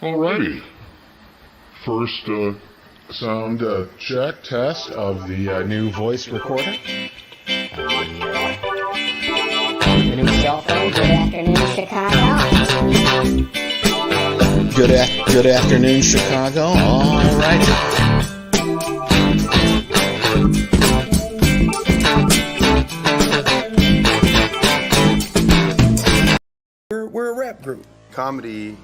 Alrighty. First sound check test of the new voice recorder. The new cell phone. Good afternoon, Chicago. Good afternoon, Chicago. Alrighty. We're a rap group. Comedy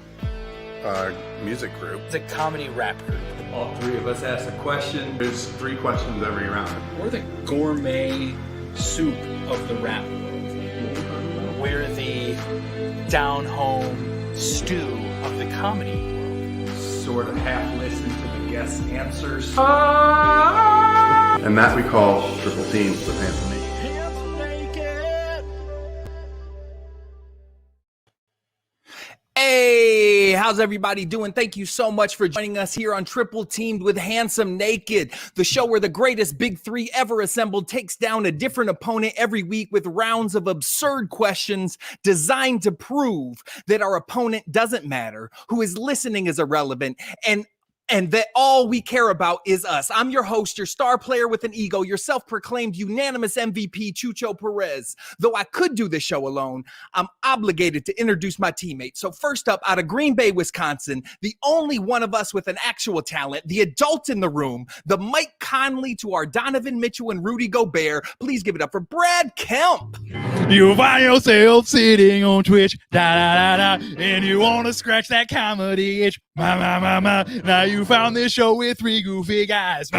music group. It's a comedy rap group. All three of us ask a question. There's 3 questions every round. We're the gourmet soup of the rap world. We're the down-home stew of the comedy world. Sort of half listen to the guest answers. And that we call Triple Teams with Handsome Nate. Hey, how's everybody doing? Thank you so much for joining us here on Triple Teamed with Handsome Naked, the show where the greatest big three ever assembled takes down a different opponent every week with rounds of absurd questions designed to prove that our opponent doesn't matter, who is listening is irrelevant, and that all we care about is us. I'm your host, your star player with an ego, your self-proclaimed unanimous MVP, Chucho Pérez. Though I could do this show alone, I'm obligated to introduce my teammates. So first up, out of Green Bay, Wisconsin, the only one of us with an actual talent, the adult in the room, the Mike Conley to our Donovan Mitchell and Rudy Gobert. Please give it up for Brad Kemp. You find yourself sitting on Twitch, and you want to scratch that comedy itch. Now you found this show with 3 goofy guys.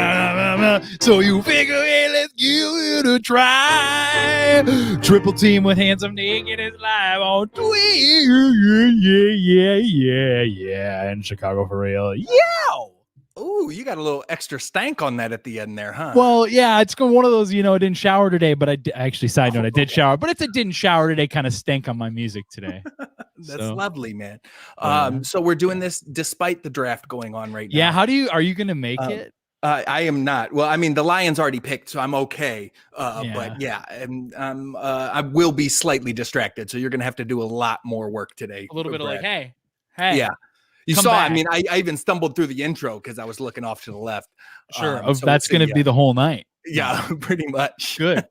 So you figure, hey, let's give it a try. Triple Team with Handsome Naked is live on Twitch. Yeah. In Chicago for real. Yeah. Ooh, you got a little extra stank on that at the end there, huh? Well, yeah, it's one of those, I didn't shower today, but actually, side note, I did shower, but it's a didn't shower today kind of stank on my music today. That's lovely, man. So we're doing this despite the draft going on right now. Yeah, are you going to make it? I am not. Well, I mean, the Lions already picked, so I'm okay. But yeah, and I will be slightly distracted. So you're going to have to do a lot more work today. A little bit Brad. of hey. Yeah. You Come saw, back. I mean, I even stumbled through the intro because I was looking off to the left. Sure. So That's going to be the whole night. Yeah, pretty much. Good.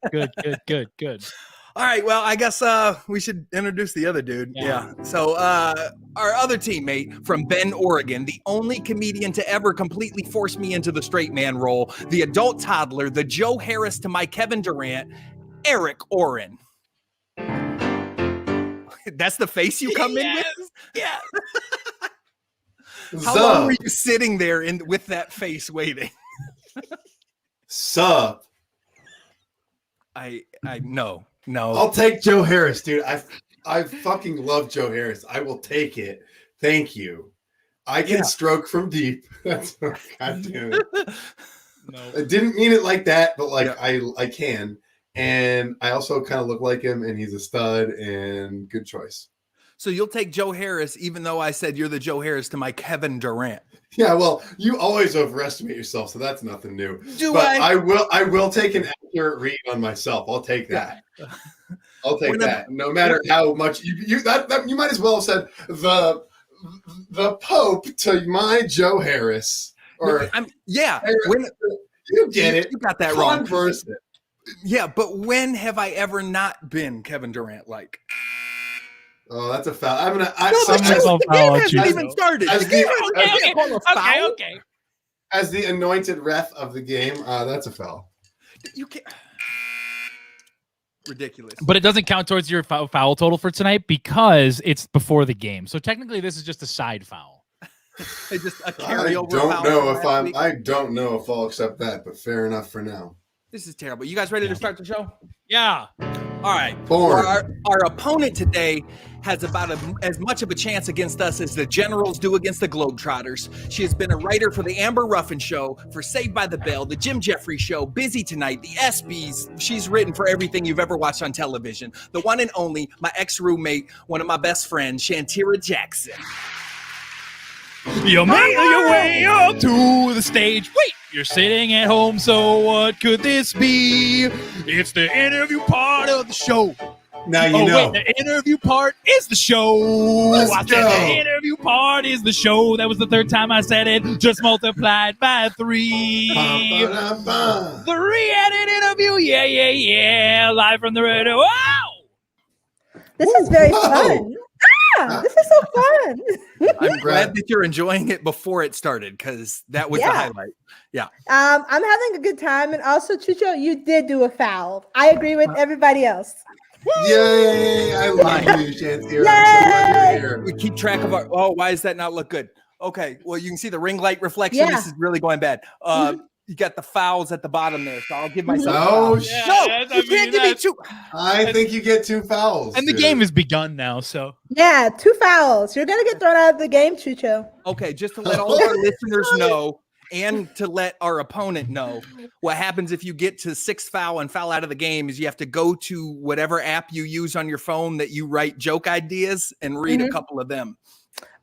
All right. Well, I guess we should introduce the other dude. Yeah. So our other teammate from Bend, Oregon, the only comedian to ever completely force me into the straight man role, the adult toddler, the Joe Harris to my Kevin Durant, Eric Oren. That's the face you come in with? Yeah. How long were you sitting there with that face waiting? Sup? I no. I'll take Joe Harris, dude. I fucking love Joe Harris. I will take it. Thank you. I can stroke from deep. That's God damn it. No. I didn't mean it like that, but I can. And I also kind of look like him, and he's a stud and good choice. So you'll take Joe Harris, even though I said you're the Joe Harris to my Kevin Durant. Yeah, well, you always overestimate yourself, so that's nothing new. But I will take an accurate read on myself. I'll take that. I'll take that. No matter how much you might as well have said the Pope to my Joe Harris. Or you get it. You got that wrong. Yeah, but when have I ever not been Kevin Durant like? Oh, that's a foul. The game hasn't even started. Okay. As the anointed ref of the game, that's a foul. You can't. Ridiculous. But it doesn't count towards your foul total for tonight because it's before the game. So technically, this is just a side foul. It's just a carryover. I don't know if I'll accept that, but fair enough for now. This is terrible. You guys ready to start the show? Yeah. All right. Our opponent today has about as much of a chance against us as the Generals do against the Globetrotters. She has been a writer for the Amber Ruffin Show, for Saved by the Bell, the Jim Jeffries Show, Busy Tonight, the ESPYs. She's written for everything you've ever watched on television. The one and only, my ex-roommate, one of my best friends, Shantira Jackson. You made your way up to the stage. Wait, you're sitting at home, so what could this be? It's the interview part of the show. Now you know. Wait, the interview part is the show. Let's I said go. the interview part is the show. That was the third time I said it. Just multiplied by 3. Ba-ba-da-ba. The re-edit interview. Yeah. Live from the radio. Wow. This is very Whoa. fun. This is so fun. I'm glad that you're enjoying it before it started because that was the highlight. Yeah. I'm having a good time, and also Chucho, you did do a foul. I agree with everybody else. Yay! I love you, Shantira. I'm so glad you're here. We keep track of our. Oh, why does that not look good? Okay. Well, you can see the ring light reflection. Yeah. This is really going bad. You got the fouls at the bottom there, so I'll give myself. Oh, a foul. No, you can't give me 2. I think you get 2 fouls. And the game has begun now, so. Yeah, 2 fouls. You're gonna get thrown out of the game, Chucho. Okay, just to let all of our listeners know, and to let our opponent know, what happens if you get to 6th foul and foul out of the game is you have to go to whatever app you use on your phone that you write joke ideas and read a couple of them.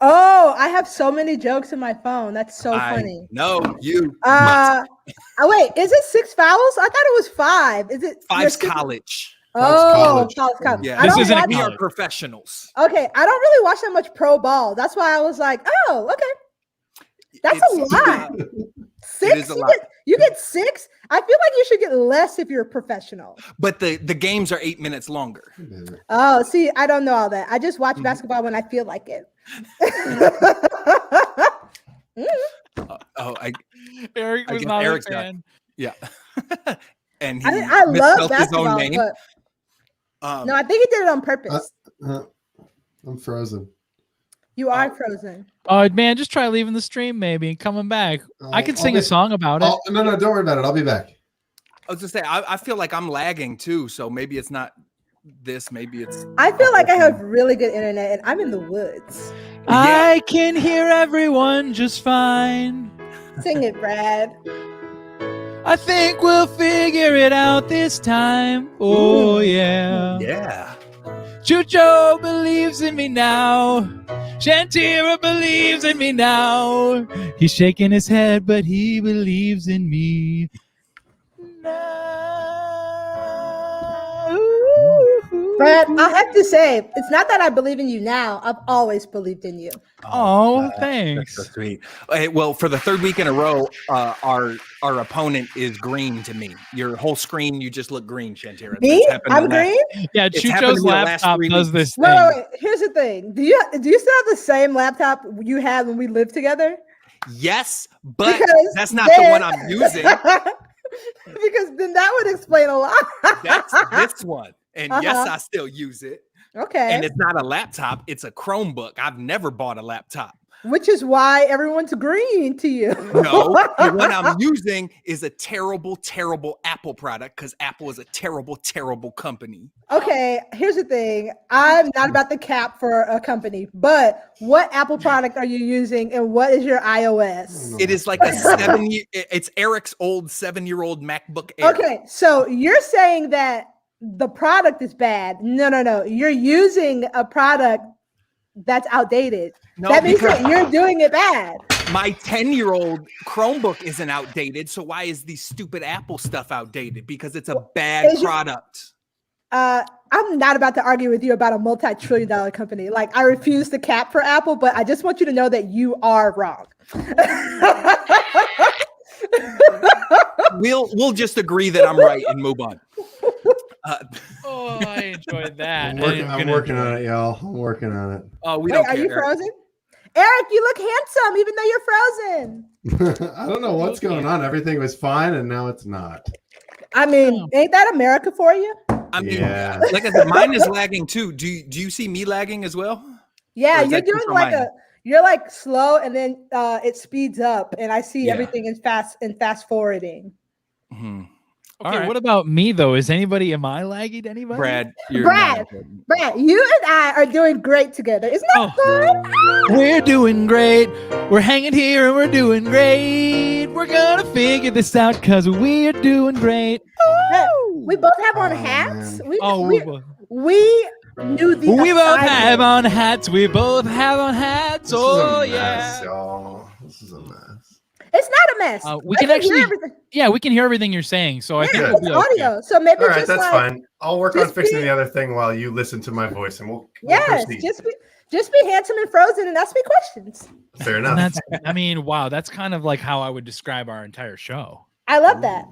Oh, I have so many jokes in my phone. That's so funny. No, you. Wait, is it 6 fouls? I thought it was 5. Is it 5's college. Oh, college. college. Yeah, I this don't isn't watch- we are professionals. Okay, I don't really watch that much pro ball. That's why I was like, oh, okay. That's a lot. 6? It is a lot. You get 6? I feel like you should get less if you're a professional. But the games are 8 minutes longer. Oh, see, I don't know all that. I just watch basketball when I feel like it. Eric I was guess not Eric's a fan. Yeah. And he I love misspelled his own basketball, name. but no, I think he did it on purpose. I'm frozen. You are frozen. Oh man, just try leaving the stream maybe and coming back. I could sing a song about it. No, don't worry about it. I'll be back. I was just saying, I feel like I'm lagging too, so maybe it's not this, maybe it's. I feel like I have really good internet, and I'm in the woods. I can hear everyone just fine. Sing it, Brad. I think we'll figure it out this time. Oh yeah. Yeah. Chucho believes in me now. Shantira believes in me now. He's shaking his head, but he believes in me now. Brad, I have to say, it's not that I believe in you now. I've always believed in you. Oh, thanks. That's so sweet. Hey, well, for the 3rd week in a row, our opponent is green to me. Your whole screen, you just look green, Shantira. Me? That's happened I'm the last- green? Yeah, It's happened Chucho's to me the last laptop 3 does weeks. this thing. Wait. Here's the thing. Do you still have the same laptop you had when we lived together? Yes, but Because that's not the one I'm using. Because then that would explain a lot. That's this one. And yes, I still use it. Okay. And it's not a laptop, it's a Chromebook. I've never bought a laptop. Which is why everyone's green to you. No, the one I'm using is a terrible, terrible Apple product because Apple is a terrible, terrible company. Okay, here's the thing. I'm not about the cap for a company, but what Apple product are you using and what is your iOS? It is like a 7-year, it's Eric's old 7-year-old MacBook Air. Okay, so you're saying that the product is bad. No. You're using a product that's outdated. No, that means because that you're doing it bad. my 10-year-old Chromebook isn't outdated. So why is the stupid Apple stuff outdated? Because it's a bad product. I'm not about to argue with you about a multi-trillion-dollar company. Like, I refuse the cap for Apple, but I just want you to know that you are wrong. We'll just agree that I'm right and move on. Oh, I enjoyed that. I'm working on it, y'all. I'm working on it. Oh, we Wait, don't are care. you Eric. frozen? Eric, you look handsome even though you're frozen. I don't know what's going on. Everything was fine, and now it's not. I mean, ain't that America for you? I mean, Yeah. like I said, mine is lagging too. Do you see me lagging as well? Yeah, Or is you're that just doing for like mine? you're like slow and then it speeds up and I see Yeah. everything in fast forwarding. Mm-hmm. Okay, what about me though? Am I laggy to anybody? Brad, you're Brad, not important. Brad, you and I are doing great together. Isn't that fun? We're doing great. We're hanging here and we're doing great. We're gonna figure this out because we're doing great. Hey, we both have on hats. man. We We knew the both assignment. have on hats. We both have on hats. This Oh is a yeah. mess, y'all. This is a mess. It's not a mess. We I can actually, hear everything. yeah, we can hear everything you're saying. So I Yeah, think good. we'll it's be okay. audio. So maybe All right, just that's like, fine. I'll work on just fixing be- the other thing while you listen to my voice, and we'll yes, proceed. just be handsome and frozen and ask me questions. Fair And enough. that's, I mean, wow, that's kind of like how I would describe our entire show. I love that.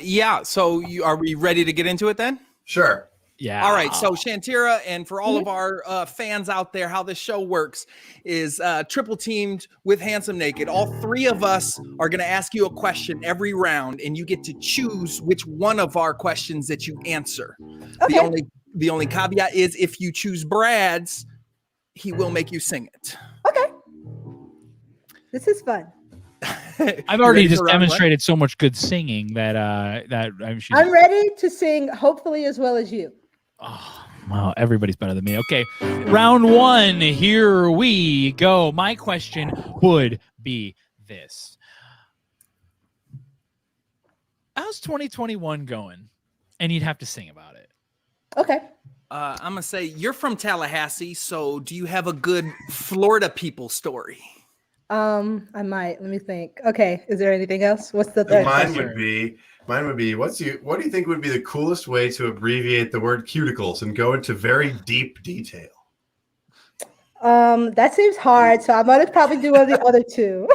Yeah. So are we ready to get into it then? Sure. Yeah. All right. So Shantira, and for all of our fans out there, how this show works is triple teamed with Handsome Naked. All three of us are going to ask you a question every round, and you get to choose which one of our questions that you answer. Okay. The only caveat is if you choose Brad's, he will make you sing it. Okay. This is fun. I've already just demonstrated so much good singing that I'm ready to sing, hopefully as well as you. Oh, wow, everybody's better than me. Okay, round one, here we go. My question would be this. How's 2021 going? And you'd have to sing about it. Okay. I'm going to say you're from Tallahassee, so do you have a good Florida people story? I might. Let me think. Okay. Is there anything else? What's the third Mine question? would be what do you think would be the coolest way to abbreviate the word cuticles and go into very deep detail? That seems hard, so I'm gonna probably do one of the other two.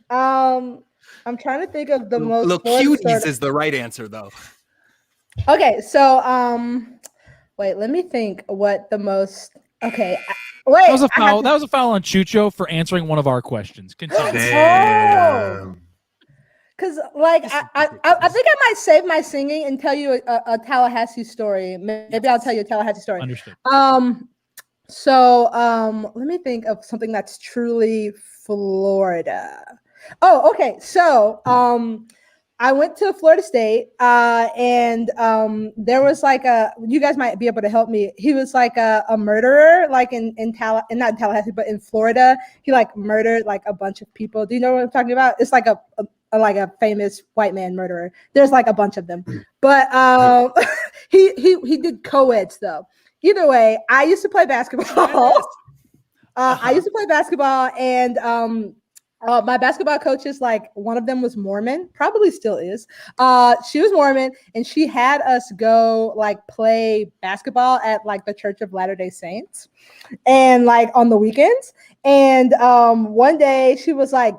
I'm trying to think of the most. Look, cuties is the right answer, though. Okay, so wait, let me think. What the most? Okay, wait. That was a foul. That was a foul on Chucho for answering one of our questions. Continue. Damn. Because like I think I might save my singing and tell you a Tallahassee story. Maybe I'll tell you a Tallahassee story. Understood. So let me think of something that's truly Florida. Oh, okay. So I went to Florida State and there was like you guys might be able to help me. He was like a murderer, like not in Tallahassee, but in Florida. He like murdered like a bunch of people. Do you know what I'm talking about? It's like a famous white man murderer. There's like a bunch of them, but he did co-eds though. Either way, I used to play basketball. I used to play basketball, and my basketball coaches, like one of them was Mormon, probably still is. She was Mormon, and she had us go like play basketball at like the Church of Latter-day Saints, and like on the weekends. And one day she was like,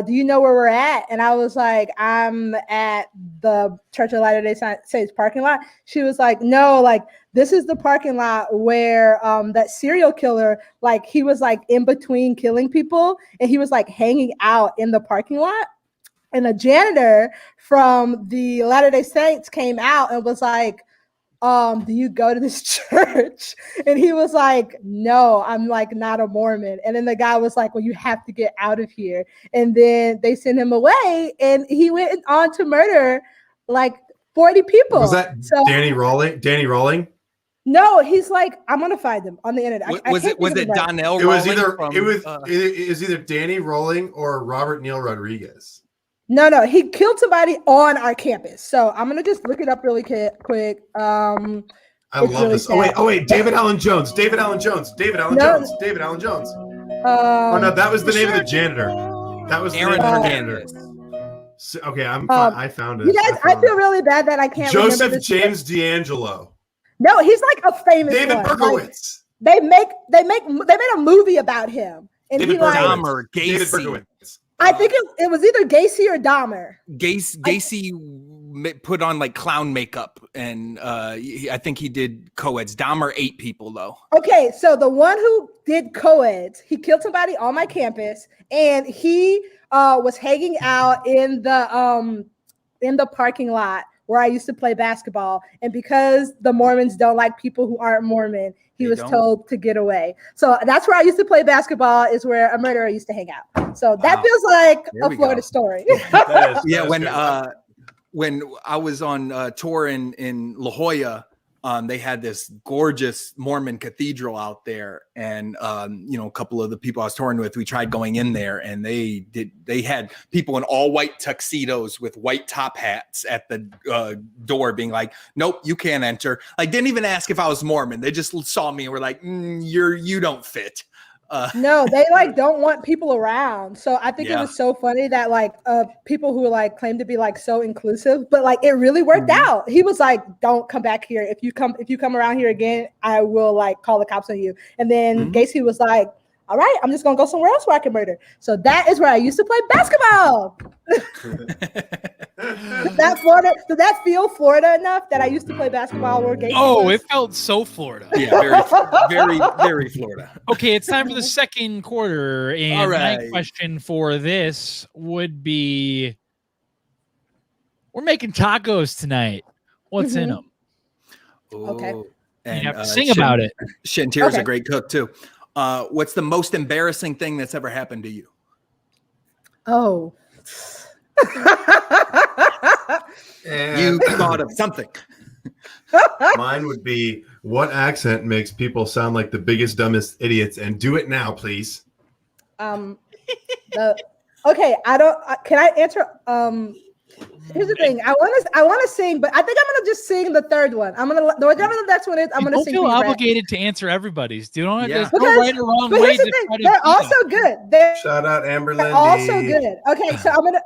do you know where we're at? And I was like, I'm at the Church of Latter-day Saints parking lot. She was like, no, like this is the parking lot where that serial killer, like he was like in between killing people and he was like hanging out in the parking lot. And a janitor from the Latter-day Saints came out and was like, do you go to this church? And he was like, no, I'm like not a Mormon. And then the guy was like, well, you have to get out of here. And then they sent him away, and he went on to murder like 40 people. Was that Danny Rolling? Danny Rolling? No, he's like, I'm gonna find him on the internet. Was it Donnell? It was either Danny Rolling or Robert Neil Rodriguez. No, he killed somebody on our campus. So I'm gonna just look it up really quick. I love really this. Sad. Oh wait, David Allen Jones. Oh no, that was the name of the janitor. That was Aaron Hernandez. So, okay, I found it. You guys, I feel really bad that I can't. Joseph James D'Angelo. No, he's like a famous David one. Berkowitz. Like, they made a movie about him. And David he like Dahmer, David Gacy. Berkowitz. I think it was either Gacy or Dahmer. Gacy put on like clown makeup, and I think he did co-eds. Dahmer ate people though. Okay, so the one who did co-eds, he killed somebody on my campus, and he was hanging out in the parking lot where I used to play basketball. And because the Mormons don't like people who aren't Mormon, he was told to get away. So that's where I used to play basketball, is where a murderer used to hang out. So that feels like a Florida story. When I was on tour in La Jolla, they had this gorgeous Mormon cathedral out there. And, a couple of the people I was touring with, we tried going in there, and they had people in all white tuxedos with white top hats at the door being like, nope, you can't enter. Like, didn't even ask if I was Mormon. They just saw me and were like, you don't fit. No, they like don't want people around. So I think it Yeah. was so funny that like people who like claim to be like so inclusive, but like it really worked out. He was like, "Don't come back here. If you come around here again, I will like call the cops on you." And then Gacy was like, "All right, I'm just gonna go somewhere else where I can murder." So that is where I used to play basketball. Did that feel Florida enough that I used to play basketball where Gacy was? It felt so Florida. Yeah, very Florida. Okay, it's time for the second quarter. And All right. my question for this would be, we're making tacos tonight. What's in them? Okay. And You have to sing about it. Shantira's Okay. a great cook too. What's the most embarrassing thing that's ever happened to you? Oh. You thought of something. Mine would be, what accent makes people sound like the biggest, dumbest idiots? And do it now, please. Okay, can I answer? Here's the thing. I want to sing, but I think I'm gonna just sing the third one. Whatever the next one is, I'm gonna Don't sing. feel for you, Brad. obligated to answer everybody's. There's no Because- right or wrong But way here's the to thing, try to they're do also that. good. They're Shout out Amber Lindy. also good. Okay, so I'm gonna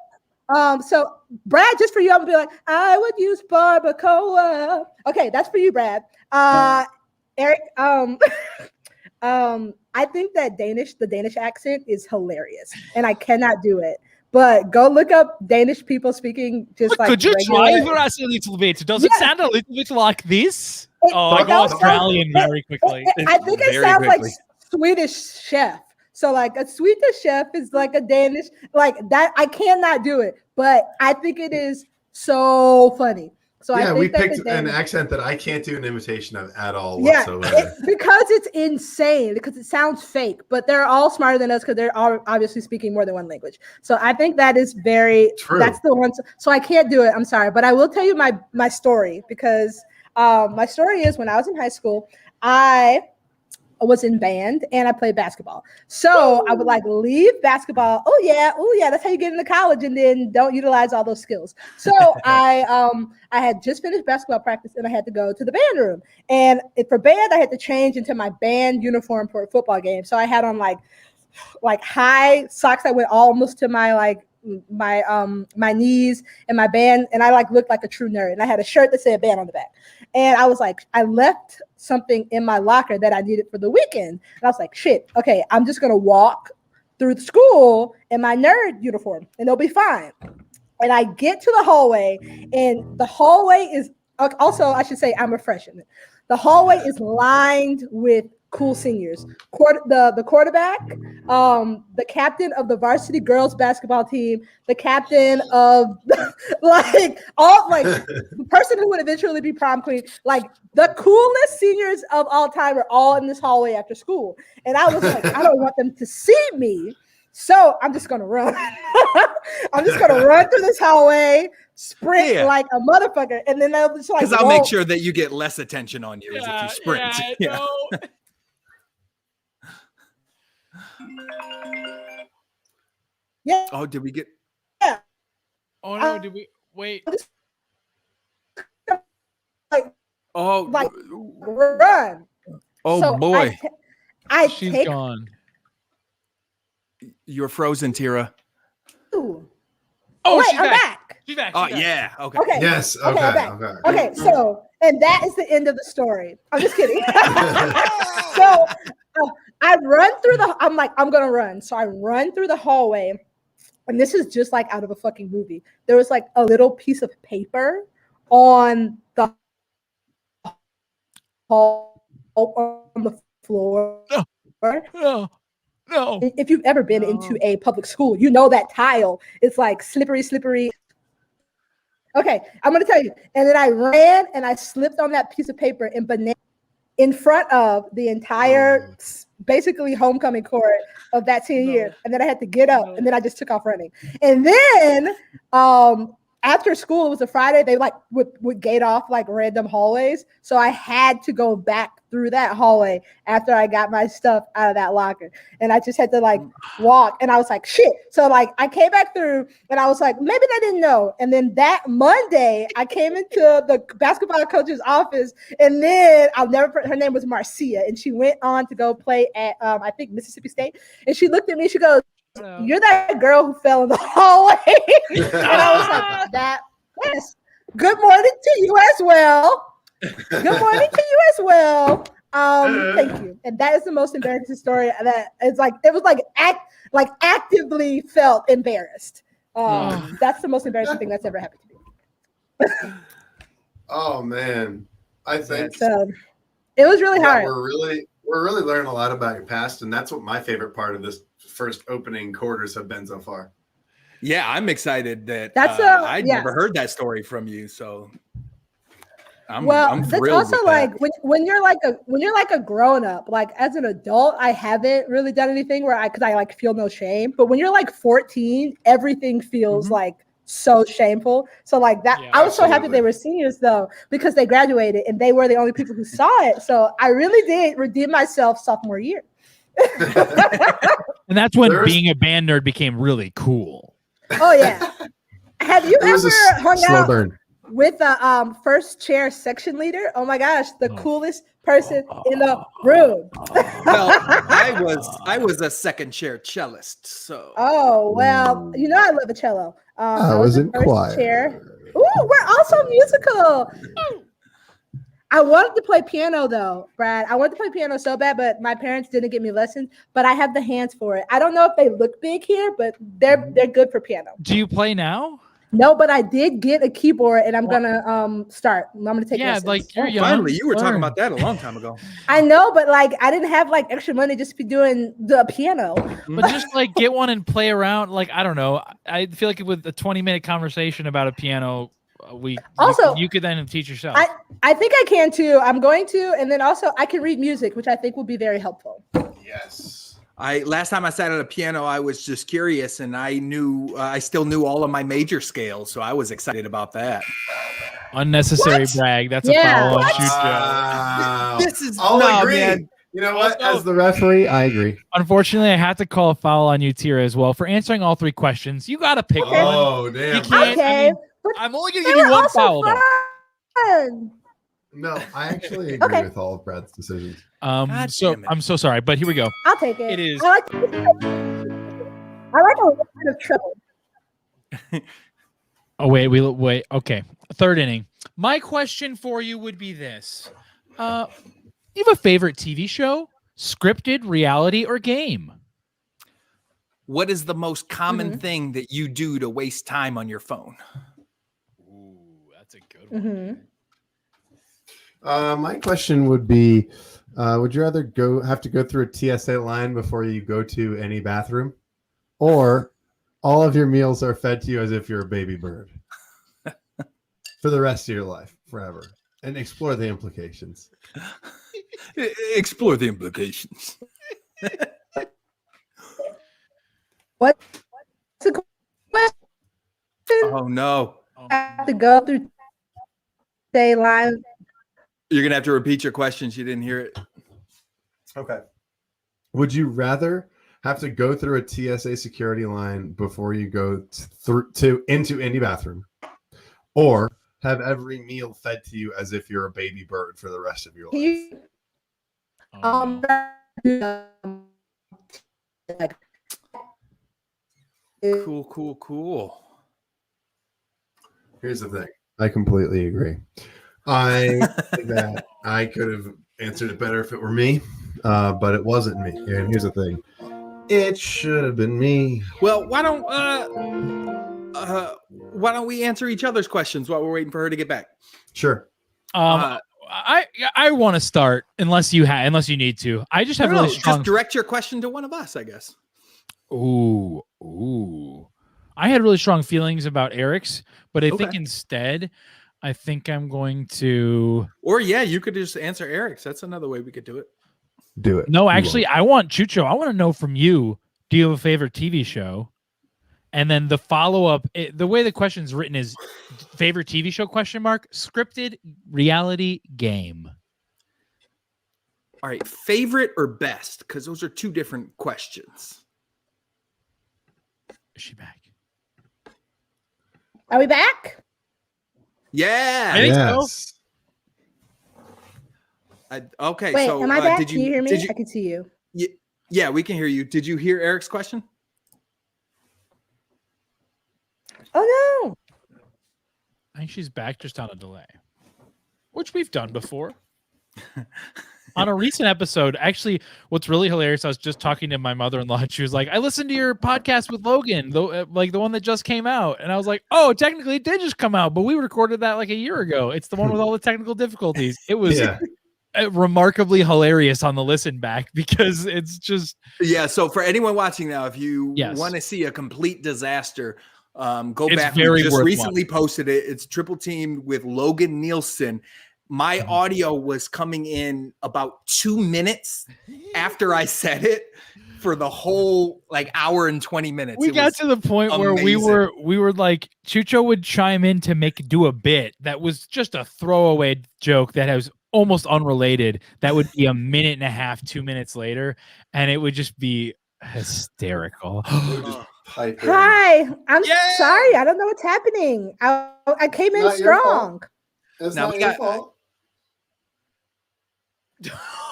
so Brad, just for you, I'm gonna be like, I would use barbacoa. Okay, that's for you, Brad. Eric, I think that the Danish accent is hilarious, and I cannot do it. But go look up Danish people speaking just like. Could you regular- try for us a little bit? Does it Yeah. sound a little bit like this? It- Oh, it I go sounds Australian very quickly. I think it Very sounds like quickly. Swedish chef. So like a Swedish chef is like a Danish, like that. I cannot do it, but I think it is so funny. So I Yeah, think we that picked the an Danish- accent that I can't do an imitation of at all Yeah, whatsoever. because it's insane, because it sounds fake, but they're all smarter than us because they're all obviously speaking more than one language. So I think that is very True. That's the one. So I can't do it. I'm sorry, but I will tell you my story, because my story is when I was in high school, I was in band and I played basketball. So I would like leave basketball. Oh yeah, that's how you get into college, and then don't utilize all those skills. So I had just finished basketball practice and I had to go to the band room. And for band, I had to change into my band uniform for a football game. So I had on like high socks that went almost to my my knees, and my band, and I like looked like a true nerd. And I had a shirt that said band on the back. And I was like, I left something in my locker that I needed for the weekend. And I was like, shit, okay, I'm just gonna walk through the school in my nerd uniform and it'll be fine. And I get to the hallway, and the hallway is also, I should say, I'm a freshman. The hallway is lined with cool seniors. The quarterback, the captain of the varsity girls basketball team, the captain of the person who would eventually be prom queen, like the coolest seniors of all time are all in this hallway after school. And I was like, I don't want them to see me. So I'm just gonna run. I'm just gonna run through this hallway, sprint like a motherfucker, and then they'll just like. Because I'll make sure that you get less attention on you as if you sprint. Yeah. Yeah. Oh, did we get? Yeah. Oh no! Did we wait? Oh, run. Oh So boy, She's take. gone. You're frozen, Tira. Ooh. Oh, wait, she's I'm back. back. She's back. Oh She's back. yeah. Okay. Okay. Yes. I'm Okay. back. Okay. Okay. So, and that is the end of the story. I'm just kidding. So I run through I'm like, I'm gonna run. So I run through the hallway, and this is just like out of a fucking movie. There was like a little piece of paper on the hall on the floor. No. If you've ever been into a public school, you know that tile is like slippery. Okay, I'm gonna tell you. And then I ran and I slipped on that piece of paper and banana in front of the entire, basically homecoming court of that 10 year. And then I had to get up, and then I just took off running. And then after school, it was a Friday, they like would gate off like random hallways. So I had to go back through that hallway after I got my stuff out of that locker. And I just had to like walk, and I was like, shit. So like I came back through and I was like, maybe they didn't know. And then that Monday I came into the basketball coach's office, and then her name was Marcia, and she went on to go play at I think Mississippi State. And she looked at me, she goes, "You're that girl who fell in the hallway." And I was like, yes. Good morning to you as well. Good morning to you as well. Thank you. And that is the most embarrassing story. That it's like it was like actively felt embarrassed. That's the most embarrassing thing that's ever happened to me. Oh man, I think so. It was really hard. We're really learning a lot about your past, and that's what my favorite part of this first opening quarters have been so far. Yeah, I'm excited that I'd never heard that story from you. So I'm that's thrilled also with like that. when you're like a grown up, like as an adult, I haven't really done anything where I like feel no shame. But when you're like 14, everything feels like so shameful. So like that, I was so happy they were seniors though, because they graduated and they were the only people who saw it. So I really did redeem myself sophomore year. And that's when being a band nerd became really cool. Oh yeah. Have you ever hung out burn. with a first chair section leader? Oh my gosh, the coolest person in the room. Well, I was a second chair cellist, so. Oh well, you know I love a cello. I was in first choir. chair. Ooh, we're also musical. I wanted to play piano though, Brad. I wanted to play piano so bad, but my parents didn't give me lessons. But I have the hands for it. I don't know if they look big here, but they're good for piano. Do you play now? No, but I did get a keyboard, and I'm gonna start. I'm gonna take lessons. Like you're young. Finally, you were talking about that a long time ago. I know, but like I didn't have like extra money just to be doing the piano. But just like get one and play around. Like I don't know. I feel like with a 20-minute conversation about a piano, you could then teach yourself. I think I can too. I'm going to, and then also I can read music, which I think will be very helpful. Yes. Last time I sat at a piano, I was just curious, and I still knew all of my major scales, so I was excited about that. Unnecessary brag. That's a foul on Chucho. Wow. This is I'll agree. man. You know what? Also, as the referee, I agree. Unfortunately, I have to call a foul on you, Tira, as well for answering all three questions. You got to pick one. Oh damn! You can't. Okay. I'm only going to give you one foul, though. Fun. No, I actually agree with all of Brad's decisions. So I'm so sorry, but here we go. I'll take it. It is. I like a little bit of trouble. Oh wait. Okay, third inning. My question for you would be this: you have a favorite TV show, scripted, reality, or game? What is the most common thing that you do to waste time on your phone? Ooh, that's a good one. My question would be, would you rather have to go through a TSA line before you go to any bathroom, or all of your meals are fed to you as if you're a baby bird for the rest of your life, forever, and explore the implications? Explore the implications. What's the question? Oh no! I have to go through TSA line. You're gonna have to repeat your questions. You didn't hear it. Okay. Would you rather have to go through a TSA security line before you go into any bathroom, or have every meal fed to you as if you're a baby bird for the rest of your life? Cool. Here's the thing. I completely agree. I think that I could have answered it better if it were me, but it wasn't me. And here's the thing. It should have been me. Well, why don't we answer each other's questions while we're waiting for her to get back? Sure. I want to start unless you need to. I just have really strong. Just direct your question to one of us, I guess. Ooh. I had really strong feelings about Eric's, but I think instead, I think I'm going to. Or you could just answer Eric's. That's another way we could do it. Do it. No, actually, I want Chucho. I want to know from you. Do you have a favorite TV show? And then the follow-up, the way the question's written is favorite TV show ? Scripted, reality, game. All right, favorite or best? Because those are two different questions. Is she back? Are we back? Yeah. I think so. Yes. Okay. Wait, so am I back? did Can you hear me? Did you, I can see you. yeah, we can hear you. Did you hear Eric's question? Oh no. I think she's back just on a delay, which we've done before. On a recent episode, actually, what's really hilarious, I was just talking to my mother-in-law, and she was like, I listened to your podcast with Logan, like the one that just came out. And I was like, oh, technically it did just come out, but we recorded that like a year ago. It's the one with all the technical difficulties. It was remarkably hilarious on the listen back because it's just... Yeah, so for anyone watching now, if you Yes. want to see a complete disaster, go It's back. very We just worth recently posted it. It's Triple Teamed with Logan Nielsen. My audio was coming in about 2 minutes after I said it for the whole like hour and 20 minutes. We got to the point where we were like, Chucho would chime in to do a bit that was just a throwaway joke that was almost unrelated. That would be a minute and a half, 2 minutes later, and it would just be hysterical. Hi, I'm sorry. I don't know what's happening. I came in Not your strong. It's Now not we your got- fault.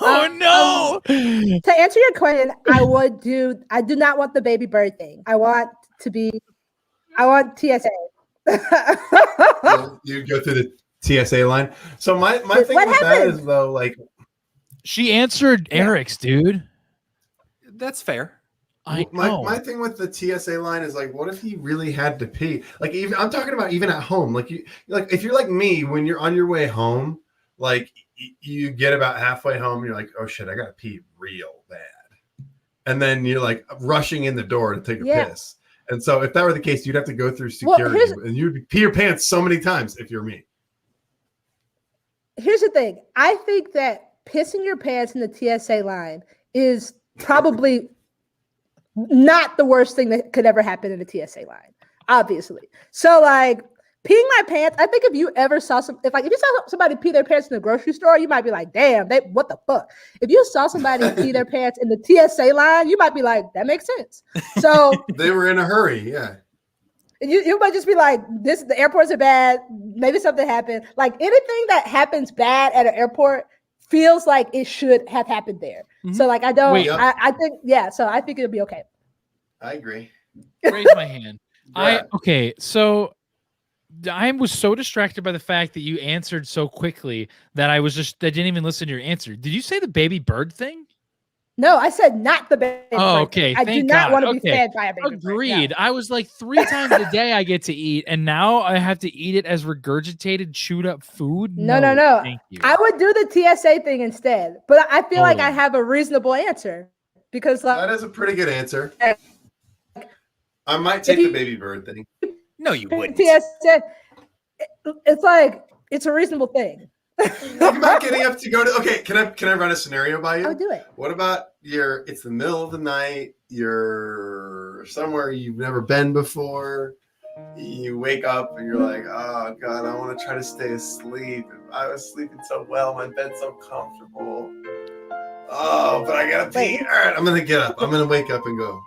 Oh no! To answer your question, I do not want the baby bird thing. I want TSA. You go through the TSA line. So my thing What with that happened? is though, like She answered Eric's, dude. That's fair. I know. my thing with the TSA line is like, what if he really had to pee? Like, even I'm talking about even at home. Like if you're like me, when you're on your way home, like you get about halfway home, you're like, oh shit, I gotta pee real bad, and then you're like rushing in the door to take a piss. And so if that were the case, you'd have to go through security, and you'd pee your pants so many times if you're me. Here's the thing. I think that pissing your pants in the TSA line is probably not the worst thing that could ever happen in a TSA line, obviously. So like peeing my pants, I think if you saw somebody pee their pants in the grocery store, you might be like, damn, what the fuck? If you saw somebody pee their pants in the TSA line, you might be like, that makes sense. So They were in a hurry, yeah. you might just be like, the airports are bad, maybe something happened. Like anything that happens bad at an airport feels like it should have happened there. Mm-hmm. So like I don't Wait. I think so I think it'll be okay. I agree. Raise my hand. Okay, so I was so distracted by the fact that you answered so quickly that I didn't even listen to your answer. Did you say the baby bird thing? No, I said not the baby bird. Okay. I do thank not God. want to be Okay. fed by a baby Agreed. bird. I was like 3 times a day I get to eat, and now I have to eat it as regurgitated, chewed up food. No. Thank you. I would do the TSA thing instead, but I feel like I Totally. have a reasonable answer because That is a pretty good answer. I might take the baby bird thing. No, you wouldn't. TSA, it's like it's a reasonable thing. Think about getting up to go to. Okay, can I run a scenario by you? I would do it. What about it's the middle of the night, you're somewhere you've never been before, you wake up and you're like, oh God, I want to try to stay asleep. I was sleeping so well, my bed's so comfortable. Oh, but I gotta pee. All right, I'm gonna get up. I'm gonna wake up and go.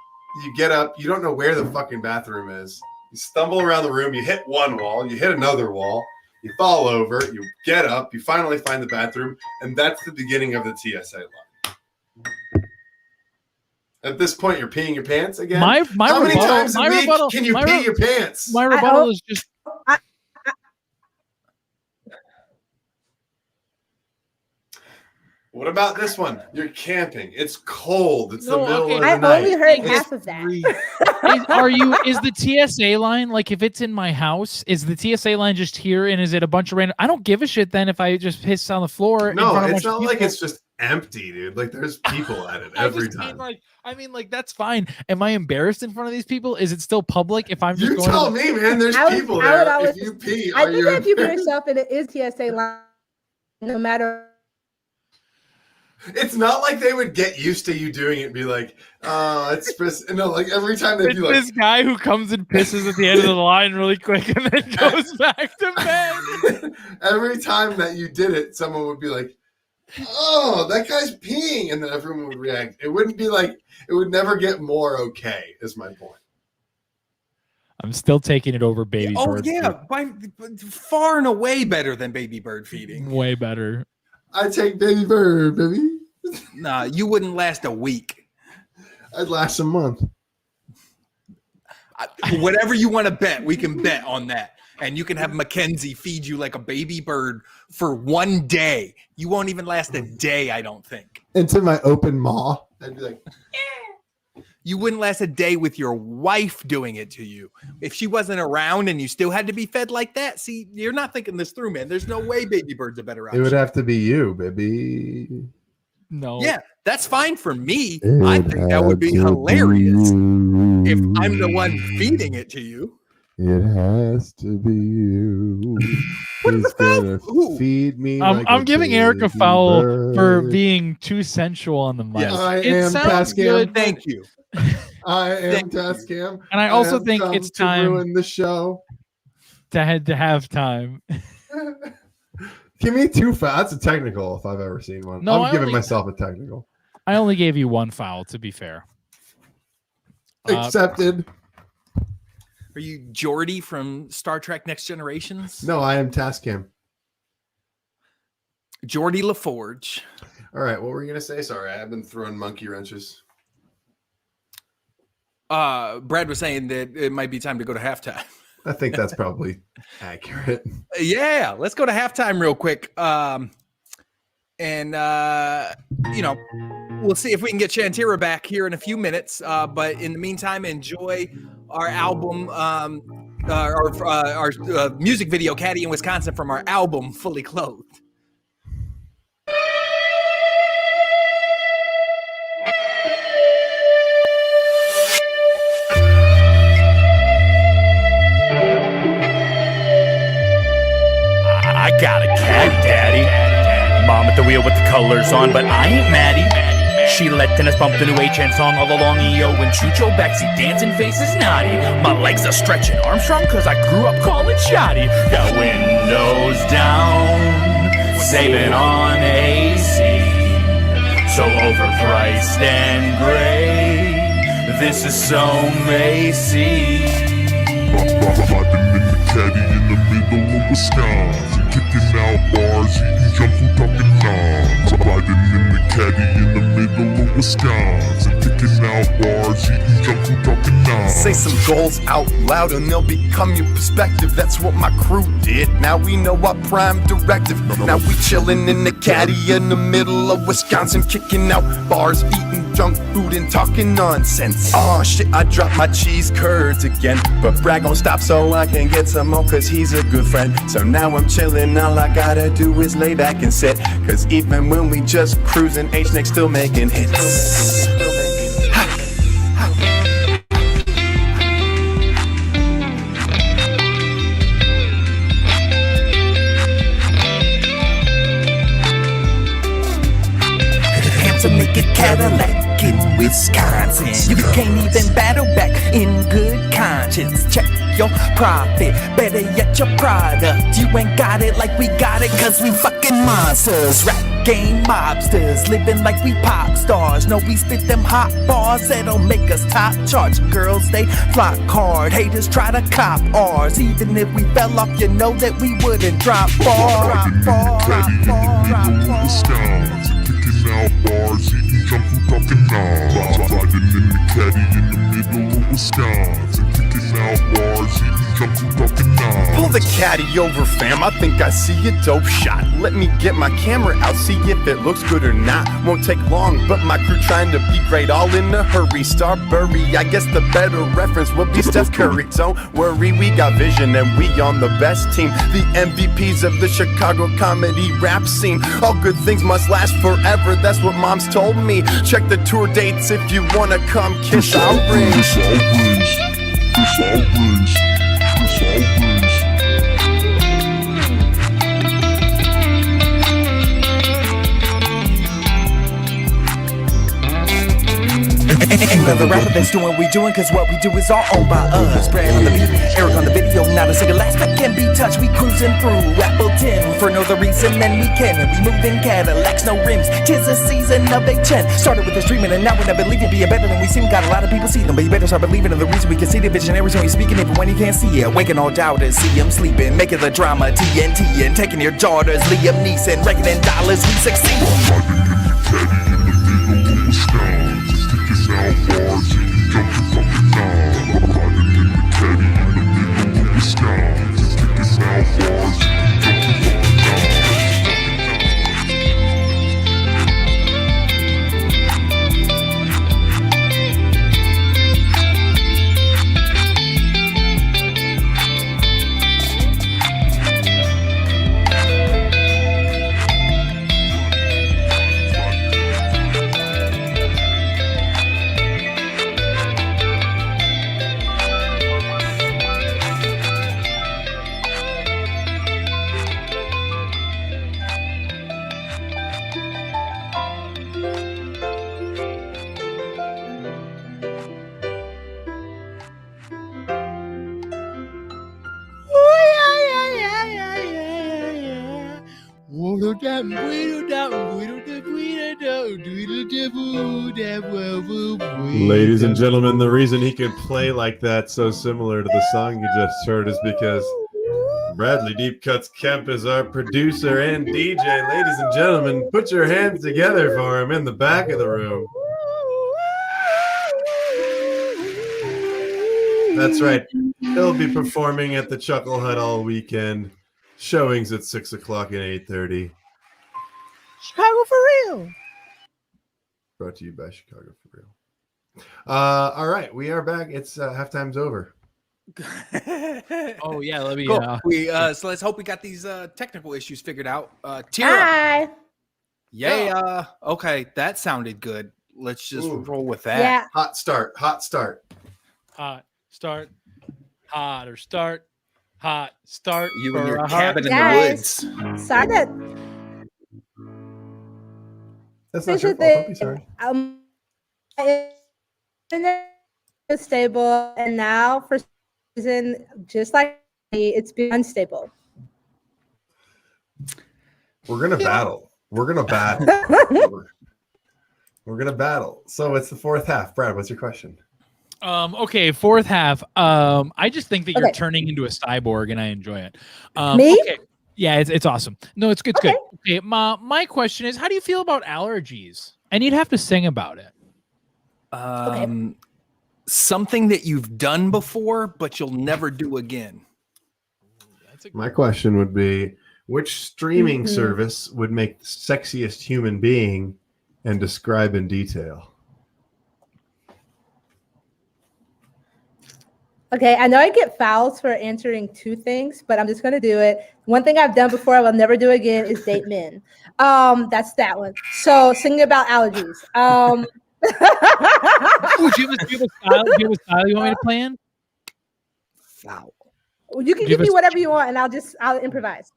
You get up, you don't know where the fucking bathroom is. You stumble around the room, you hit one wall, you hit another wall, you fall over, you get up, you finally find the bathroom, and that's the beginning of the TSA line. At this point, you're peeing your pants again. My How many rebuttal- times a my week rebuttal- can you my pee re- your pants? My rebuttal is just What about this one? You're camping. It's cold. It's No, the middle okay. of the I night. only heard It's half of that. free. is the TSA line like if it's in my house, is the TSA line just here and is it a bunch of random? I don't give a shit then if I just piss on the floor. in No, front of a it's bunch of not like people. it's just empty, dude. Like there's people at it I every just time. mean, that's fine. Am I embarrassed in front of these people? Is it still public if I'm just You going? tell me, man. There's people I would there. always- If you pee, I are think you that if you put embarrassed? yourself in it is TSA line, no matter. It's not like they would get used to you doing it and be like, oh, it's just, no, like every time they'd It's be like, this guy who comes and pisses at the end of the line really quick and then goes back to bed. every time that you did it, someone would be like, oh, that guy's peeing, and then everyone would react. It wouldn't be like, it would never get more okay, is my point. I'm still taking it over baby Oh bird. yeah, by far and away better than baby bird feeding. Way better. I take baby bird, baby. Nah, you wouldn't last a week. I'd last a month. Whatever you want to bet, we can bet on that. And you can have Mackenzie feed you like a baby bird for 1 day. You won't even last a day, I don't think. Into my open maw. I'd be like, You wouldn't last a day with your wife doing it to you. If she wasn't around and you still had to be fed like that, see, you're not thinking this through, man. There's no way baby bird's a better option. it would have to be you, baby. No. Yeah, that's fine for me. I think that would be hilarious if I'm the one feeding it to you. It has to be you. He's gonna feed me. I'm giving Eric a foul for being too sensual on the mic. Yes. I It am sounds Tascam. good. Thank you. I am Thank you. Tascam. And I also have think come it's to time ruin the show. to have time. Give me 2 fouls. That's a technical if I've ever seen one. No, I'm I giving only- myself a technical. I only gave you 1 foul, to be fair. Accepted. Are you Geordi from Star Trek Next Generations? No, I am Tascam. Geordi LaForge. All right, what were you gonna say? Sorry, I've been throwing monkey wrenches. Brad was saying that it might be time to go to halftime. I think that's probably accurate. Yeah, let's go to halftime real quick. We'll see if we can get Shantira back here in a few minutes. But in the meantime, enjoy our album, our music video, Caddy in Wisconsin, from our album, Fully Clothed. I got a cat, daddy. Mom at the wheel with the colors on, but I ain't Maddie. She letting us bump the new HN song all along EO and Chucho backseat dancing faces naughty. My legs are stretching Armstrong cause I grew up calling shoddy. Got windows down, saving on AC. So overpriced and gray, this is so Macy. Riding in the caddy in the middle of Wisconsin, kicking out bars, eating junk food, talking nonsense. Riding in the caddy in the middle of Wisconsin, kicking out bars, eating junk food, talking nonsense. Say some goals out loud and they'll become your perspective. That's what my crew did. Now we know our prime directive. Now we chillin' in the caddy in the middle of Wisconsin, kicking out bars, eating junk food and talking nonsense. Oh shit, I dropped my cheese curds again, but Brad gon' stop so I can get some more cause he's a good friend. So now I'm chillin', all I gotta do is lay back and sit, cause even when we just cruising, H-Nick still making hits. Handsome naked Cadillac in Wisconsin. You can't even battle back in good conscience. Check your profit, better yet your product. You ain't got it like we got it cause we fucking monsters. Rap game mobsters, living like we pop stars. No, we spit them hot bars that'll make us top charts. Girls, they flock hard, haters try to cop ours. Even if we fell off, you know that we wouldn't drop far. Kicking out bars, eating junk food, talking nonsense. Riding in the caddy in the middle of Wisconsin, kicking out bars, eating junk food, talking nonsense. Pull the caddy over, fam. I think I see a dope shot. Let me get my camera out, see if it looks good or not. Won't take long, but my crew trying to be great, all in a hurry. Starbury, I guess the better reference would be Steph Curry. Don't worry, we got vision and we on the best team. The MVPs of the Chicago comedy rap scene. All good things must last forever, that's what mom's told me. Check the tour dates if you wanna come kiss our rings. This all rings. This all rings. This all rings. Ain't another rapper that's doing what we doing, cause what we do is all owned by us. Brad on the beat, Eric on the video, not a single aspect can be touched. We cruising through Appleton for no other reason than we can. And we moving Cadillacs, no rims, 'tis a season of HN. Started with this dreaming and now we're not believing, being better than we seem. Got a lot of people see them, but you better start believing in the reason we can see the visionaries when we speaking, even when you can't see it. Waking all doubters, see them sleeping, making the drama TNT and taking your daughters, Liam Neeson, reckoning dollars, we succeed. Ladies and gentlemen, the reason he could play like that so similar to the song you just heard is because Bradley Deep Cuts Kemp is our producer and DJ. Ladies and gentlemen, put your hands together for him in the back of the room. That's right. He'll be performing at the Chuckle Hut all weekend. Showings at 6 o'clock and 8:30. Chicago for real. Brought to you by Chicago for real. All right, we are back. It's halftime's over. Oh yeah, let me. Cool. So let's hope we got these technical issues figured out. Tira. Hi. Yeah. Okay, that sounded good. Let's just roll with that. Yeah. Hot start. Hot start. Hotter start. Hot start. You and your a cabin in Guys, the woods. started. That's not your fault. Don't be sorry. It's stable, and now for some reason, just like me, it's been unstable. We're gonna battle. We're gonna battle. We're gonna battle. So it's the fourth half. Brad, what's your question? Okay, fourth half. I just think that you're Okay. turning into a cyborg, and I enjoy it. Me? Okay. Yeah, it's awesome. No, it's good. It's good. Okay, my question is, how do you feel about allergies? And you'd have to sing about it. Something that you've done before, but you'll never do again. My question would be, which streaming service would make the sexiest human being and describe in detail? Okay, I know I get fouls for answering two things, but I'm just gonna do it. One thing I've done before I will never do again is date men. That's that one. So singing about allergies. Oh, do you have a style? Do you have a style you want me to play in? Foul. You can give me whatever you want, and I'll improvise.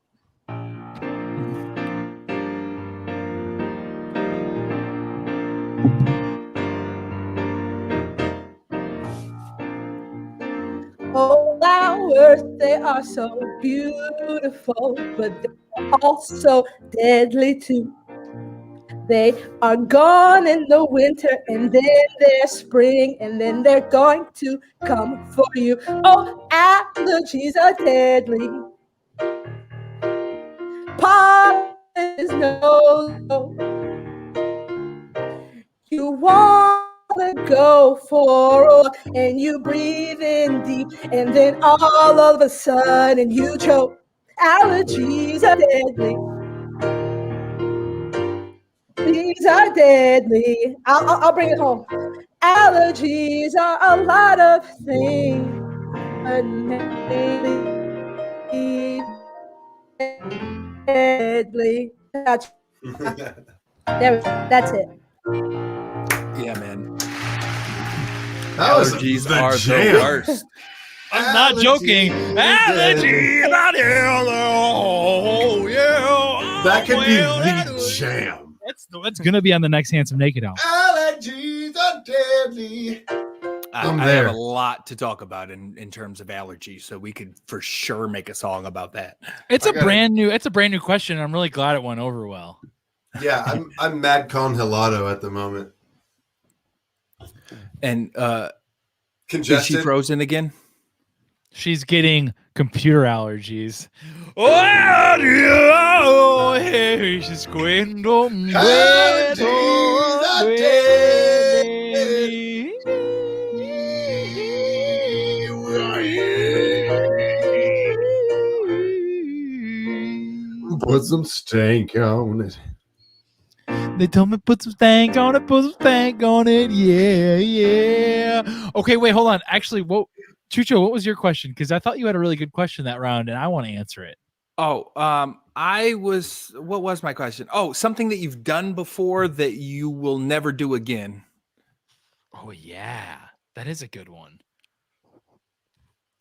Oh, flowers, they are so beautiful, but they're also deadly too. They are gone in the winter, and then they're spring, and then they're going to come for you. Oh, allergies are deadly. Pop is no. You want to go for a walk, and you breathe in deep, and then all of a sudden you choke. Allergies are deadly. These are deadly. I'll bring it home. Allergies are a lot of things, but deadly. That's it. Yeah, man. That was Allergies the are jam. the worst. I'm not joking. Allergies are deadly. Oh, yeah. That could be Well, the jam. That's gonna be on the next Handsome Naked album. Allergies are deadly. I have a lot to talk about in terms of allergies, so we could for sure make a song about that. It's a brand new question. I'm really glad it went over well. Yeah, I'm mad congelado at the moment. And congested. Is she frozen again? She's getting computer allergies. Put some stank on it. They told me put some stank on it, put some stank on it. Yeah, yeah. Okay, wait, hold on. Actually, Chucho, what was your question? Because I thought you had a really good question that round, and I want to answer it. Oh, what was my question? Oh, something that you've done before that you will never do again. Oh, yeah. That is a good one.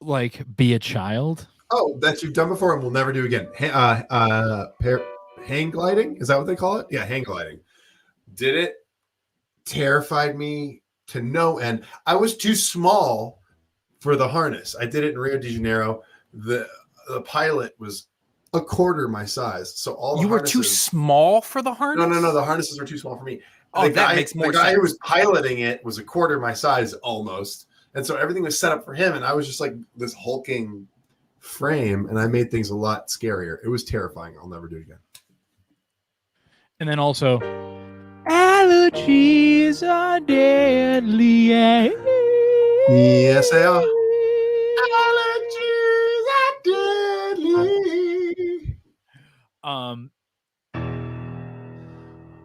Like, be a child? Oh, that you've done before and will never do again. Hang gliding? Is that what they call it? Yeah, hang gliding. Did it? Terrified me to no end. I was too small for the harness. I did it in Rio de Janeiro. The pilot was a quarter my size. So all you were too small for the harness? No. The harnesses were too small for me. Oh, that makes more sense. The guy who was piloting it was a quarter my size almost. And so everything was set up for him. And I was just like this hulking frame. And I made things a lot scarier. It was terrifying. I'll never do it again. And then also, allergies are deadly. Yes, they are.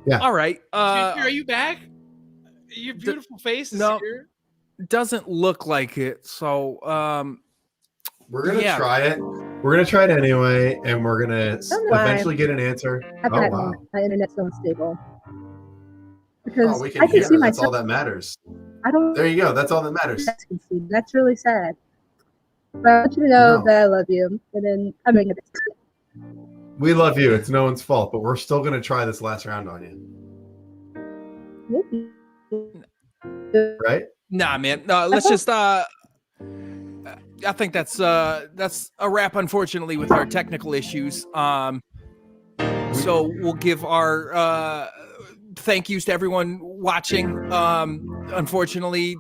Yeah. All right. Are you back? Your beautiful face is here. Doesn't look like it. So we're gonna try it. We're gonna try it anyway, and we're gonna eventually get an answer. Wow. My internet's so unstable. Because we can hear. See that's all that matters. There you go. That's all that matters. That's really sad. But I want you to know that I love you, and then I'm making it. We love you. It's no one's fault, but we're still gonna try this last round on you. Right? Nah, man. No, let's just. I think that's a wrap, unfortunately, with our technical issues. So we'll give our thank yous to everyone watching. Unfortunately,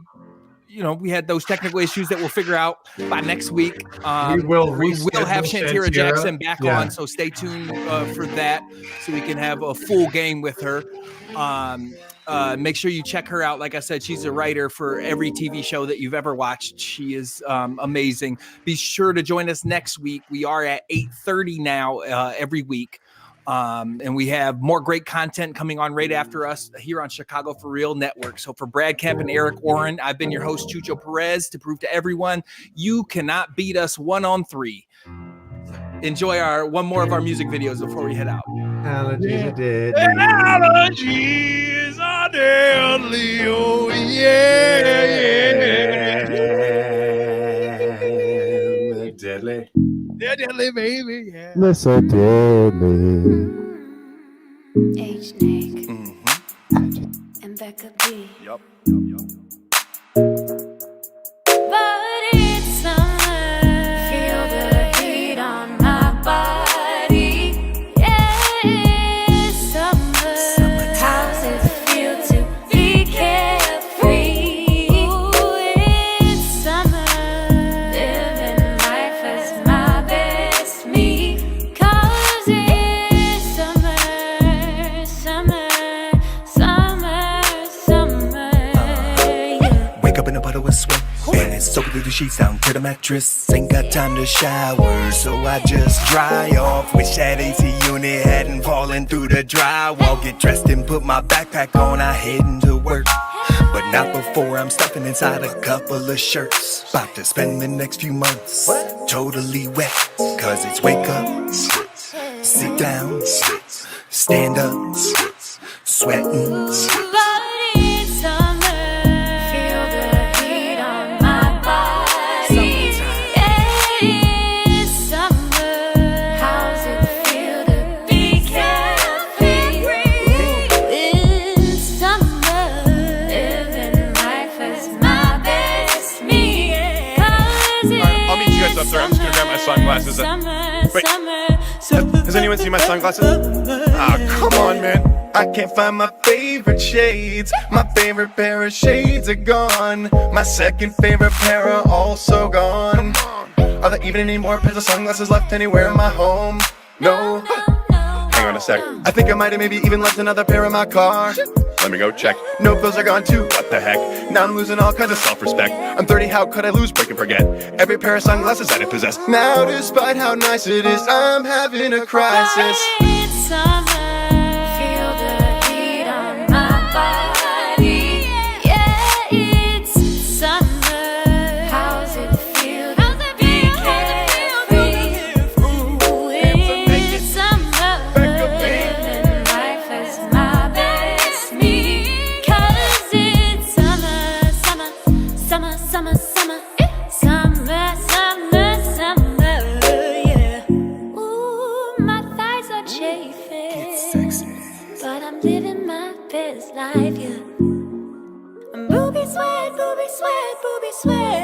we had those technical issues that we'll figure out by next week. We will have Shantira Jackson back on, so stay tuned for that, so we can have a full game with her. Make sure you check her out. Like I said, she's a writer for every TV show that you've ever watched. She is amazing. Be sure to join us next week. We are at 8:30 now every week. And we have more great content coming on right after us here on Chicago For Real Network. So for Brad Kemp and Eric Oren, I've been your host, Chucho Pérez, to prove to everyone you cannot beat us 1-on-3. Enjoy one more of our music videos before we head out. Allergies are deadly. Allergies are deadly. Oh, yeah. Deadly. They're deadly, baby. Yeah. They're so deadly. H-Nick. And Becca B. Yup. But it's summer. Feel the heat on my body. Yeah, it's summer. How's it feel to be carefree? Ooh, it's summer. Living life as my best me. 'Cause it's summer. Yeah. Wake up in a puddle of sweat, and it's soaking through the sheets down to the mattress. Ain't got time to shower, so I just dry off. Wish that AC unit hadn't fallen through the drywall. Get dressed and put my backpack on, I heading to work. But not before I'm stuffing inside a couple of shirts. About to spend the next few months totally wet. 'Cause it's wake up, sit down, stand up, sweating. But it's summer. Feel the heat on my body. Yeah, it's summer. How's it feel to be carefree? Ooh, it's summer. Living sunglasses. Wait, has anyone seen my sunglasses? Ah, come on, man. I can't find my favorite shades. My favorite pair of shades are gone. My second favorite pair are also gone. Are there even any more pairs of sunglasses left anywhere in my home? No. Hang on a sec. I think I might have maybe even left another pair in my car. Let me go check. Nope, those are gone too. What the heck? Now I'm losing all kinds of self-respect. I'm 30, how could I lose, break and forget every pair of sunglasses that I possess? Now, despite how nice it is, I'm having a crisis. It's summer. Feel the heat on my body. Yeah, it's summer. How's it feel to be carefree? Ooh, it's summer. Living life as my best me. 'Cause it's summer, summer, summer, summer, summer. Summer, summer, summer, yeah. Ooh, my thighs are chafing. It's sexy. But I'm living my best life, yeah. Booby sweat, booby sweat, booby sweat.